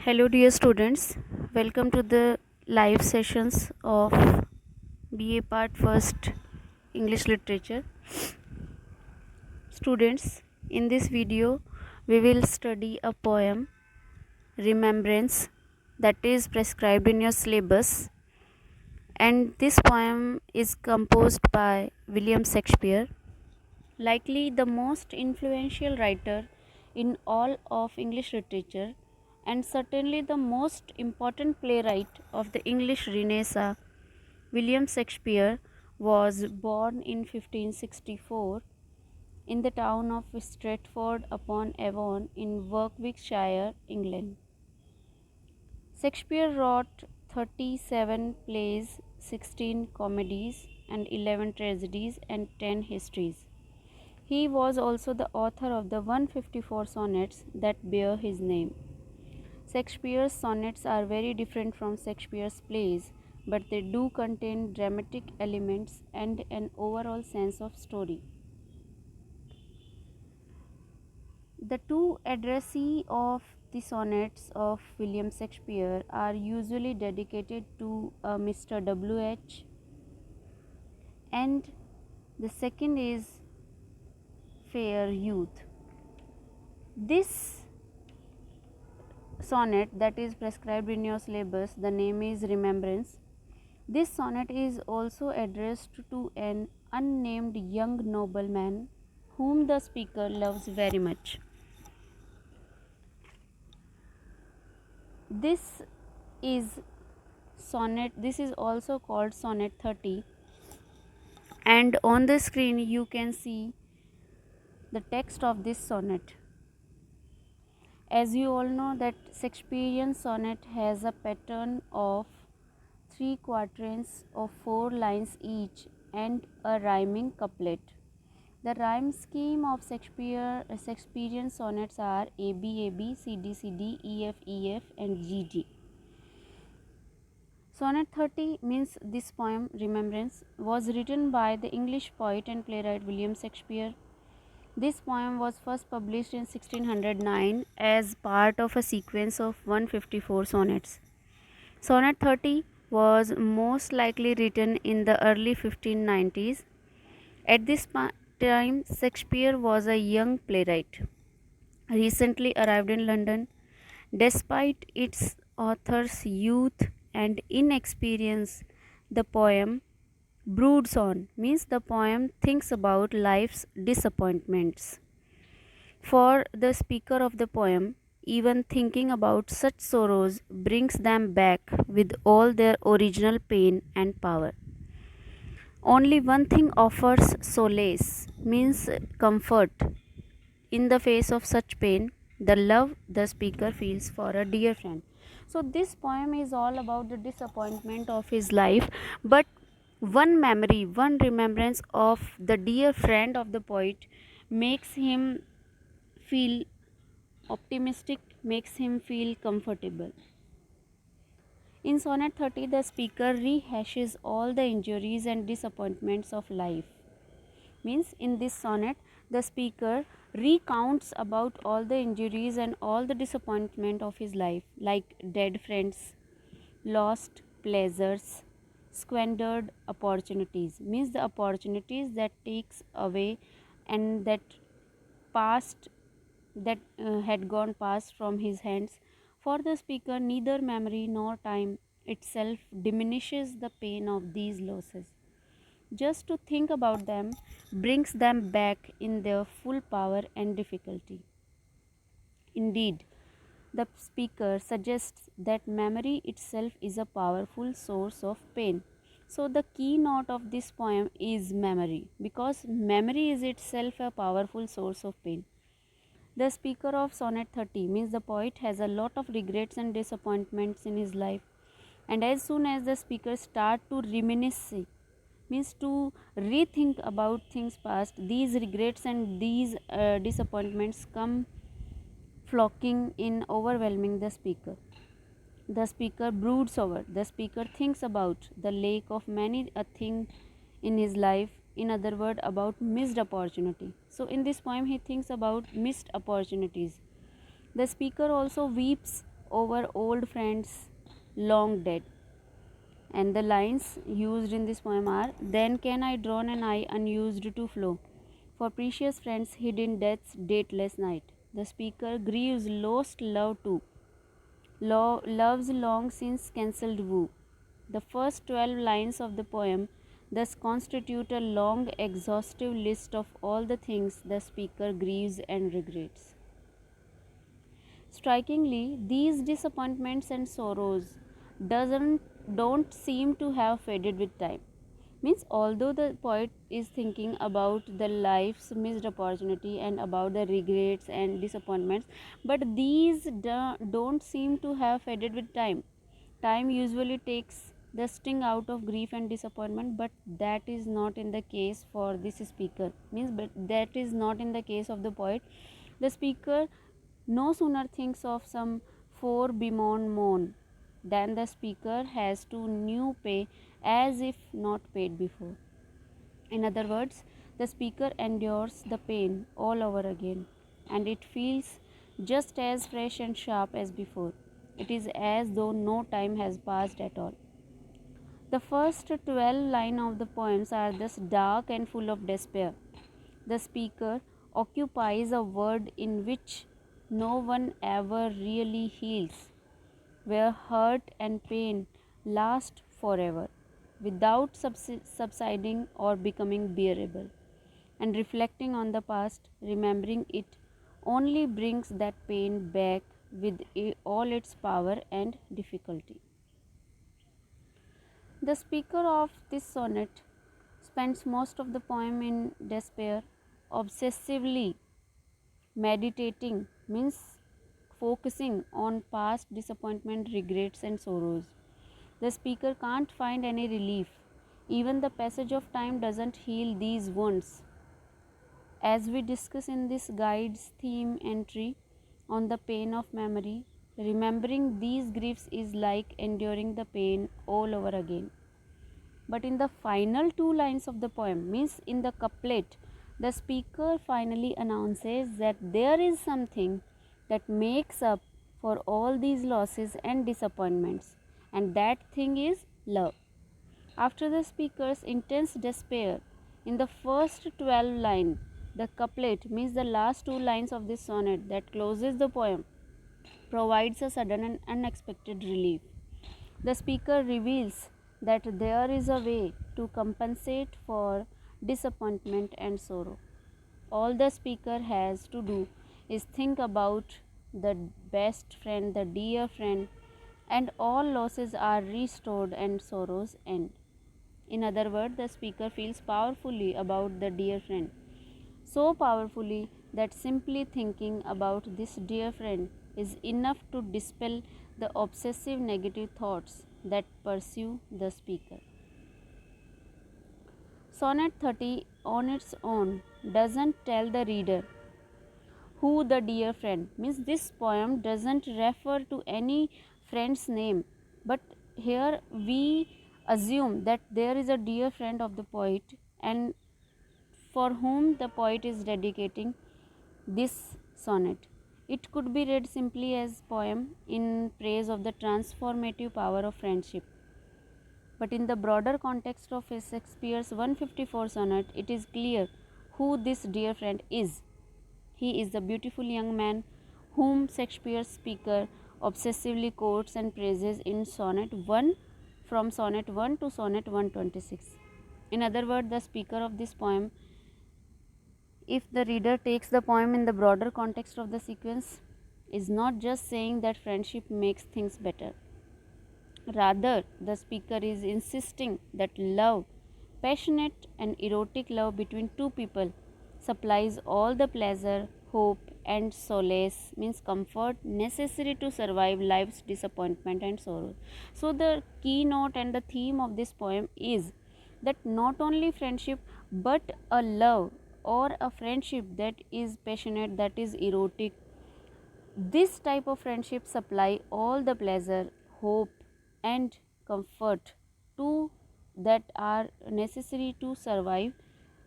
Hello, dear students. Welcome to the live sessions of BA Part First English Literature. Students, in this video, we will study a poem, Remembrance, that is prescribed in your syllabus. And this poem is composed by William Shakespeare, likely the most influential writer in all of English literature, and certainly the most important playwright of the English Renaissance. William Shakespeare was born in 1564 in the town of Stratford upon Avon in Warwickshire, England. Shakespeare wrote 37 plays, 16 comedies, and 11 tragedies, and 10 histories. He was also the author of the 154 sonnets that bear his name. Shakespeare's sonnets are very different from Shakespeare's plays, but they do contain dramatic elements and an overall sense of story. The two addressees of the sonnets of William Shakespeare are usually dedicated to Mr. W.H., and the second is Fair Youth. This sonnet that is prescribed in your syllabus, the name is Remembrance. This sonnet is also addressed to an unnamed young nobleman whom the speaker loves very much. This is also called sonnet 30, and on the screen you can see the text of this sonnet. As you all know that Shakespearean sonnet has a pattern of 3 quatrains of 4 lines each and a rhyming couplet. The rhyme scheme of Shakespearean sonnets are AB AB, CD CD, EF EF, and GG. Sonnet 30 means this poem, Remembrance, was written by the English poet and playwright William Shakespeare. This poem was first published in 1609 as part of a sequence of 154 sonnets. Sonnet 30 was most likely written in the early 1590s. At this time, Shakespeare was a young playwright, recently arrived in London. Despite its author's youth and inexperience, the poem broods on, means the poem thinks about life's disappointments. For the speaker of the poem, even thinking about such sorrows brings them back with all their original pain and power. Only one thing offers solace, means comfort, in the face of such pain, the love the speaker feels for a dear friend. So, this poem is all about the disappointment of his life, but one memory, one remembrance of the dear friend of the poet makes him feel optimistic, makes him feel comfortable. In Sonnet 30, the speaker rehashes all the injuries and disappointments of life. Means in this sonnet, the speaker recounts about all the injuries and all the disappointment of his life, like dead friends, lost pleasures, squandered opportunities. Means the opportunities that takes away and that past had gone past from his hands. For the speaker, neither memory nor time itself diminishes the pain of these losses. Just to think about them brings them back in their full power and difficulty. Indeed, the speaker suggests that memory itself is a powerful source of pain. So, the keynote of this poem is memory, because memory is itself a powerful source of pain. The speaker of Sonnet 30 means the poet has a lot of regrets and disappointments in his life, and as soon as the speaker start to reminisce, means to rethink about things past, these regrets and these disappointments come flocking in, overwhelming the speaker. The speaker broods over, the speaker thinks about the lack of many a thing in his life, in other words, about missed opportunity. So in this poem he thinks about missed opportunities. The speaker also weeps over old friends long dead. And the lines used in this poem are: Then can I drown an eye unused to flow, for precious friends hid in death's dateless night. The speaker grieves lost love too, love's long since cancelled woo. The first 12 lines of the poem thus constitute a long, exhaustive list of all the things the speaker grieves and regrets. Strikingly, these disappointments and sorrows doesn't don't seem to have faded with time. Means although the poet is thinking about the life's missed opportunity and about the regrets and disappointments, but these don't seem to have faded with time. Time usually takes the sting out of grief and disappointment, but that is not in the case for this speaker. Means, but that is not in the case of the poet. The speaker no sooner thinks of some four bemoan moan than the speaker has to new pay as if not paid before. In other words, the speaker endures the pain all over again, and it feels just as fresh and sharp as before. It is as though no time has passed at all. The first 12 lines of the poems are thus dark and full of despair. The speaker occupies a world in which no one ever really heals, where hurt and pain last forever, without subsiding or becoming bearable. And reflecting on the past, remembering it, only brings that pain back with all its power and difficulty. The speaker of this sonnet spends most of the poem in despair, obsessively meditating, means focusing on past disappointment, regrets, and sorrows. The speaker can't find any relief. Even the passage of time doesn't heal these wounds. As we discuss in this guide's theme entry on the pain of memory, remembering these griefs is like enduring the pain all over again. But in the final two lines of the poem, means in the couplet, the speaker finally announces that there is something that makes up for all these losses and disappointments, and that thing is love. After the speaker's intense despair, in the first 12 lines, the couplet, means the last two lines of this sonnet that closes the poem, provides a sudden and unexpected relief. The speaker reveals that there is a way to compensate for disappointment and sorrow. All the speaker has to do is think about the best friend, the dear friend, and all losses are restored and sorrows end. In other words, the speaker feels powerfully about the dear friend, so powerfully that simply thinking about this dear friend is enough to dispel the obsessive negative thoughts that pursue the speaker. Sonnet 30 on its own doesn't tell the reader who the dear friend, means this poem doesn't refer to any friend's name, but here we assume that there is a dear friend of the poet and for whom the poet is dedicating this sonnet. It could be read simply as poem in praise of the transformative power of friendship. But in the broader context of Shakespeare's 154 sonnet, it is clear who this dear friend is. He is the beautiful young man whom Shakespeare's speaker obsessively quotes and praises in sonnet 1, from sonnet 1 to sonnet 126. In other words, the speaker of this poem, if the reader takes the poem in the broader context of the sequence, is not just saying that friendship makes things better. Rather, the speaker is insisting that love, passionate and erotic love between two people, supplies all the pleasure, hope, and solace, means comfort necessary to survive life's disappointment and sorrow. So, the keynote and the theme of this poem is that not only friendship but a love or a friendship that is passionate, that is erotic, this type of friendship supply all the pleasure, hope, and comfort to that are necessary to survive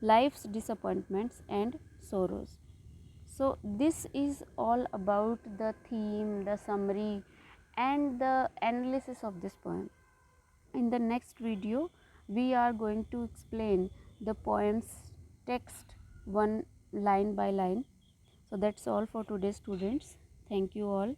life's disappointments and sorrows. So this is all about the theme, the summary, and the analysis of this poem. In the next video, we are going to explain the poem's text one line by line. So that's all for today, students. Thank you all.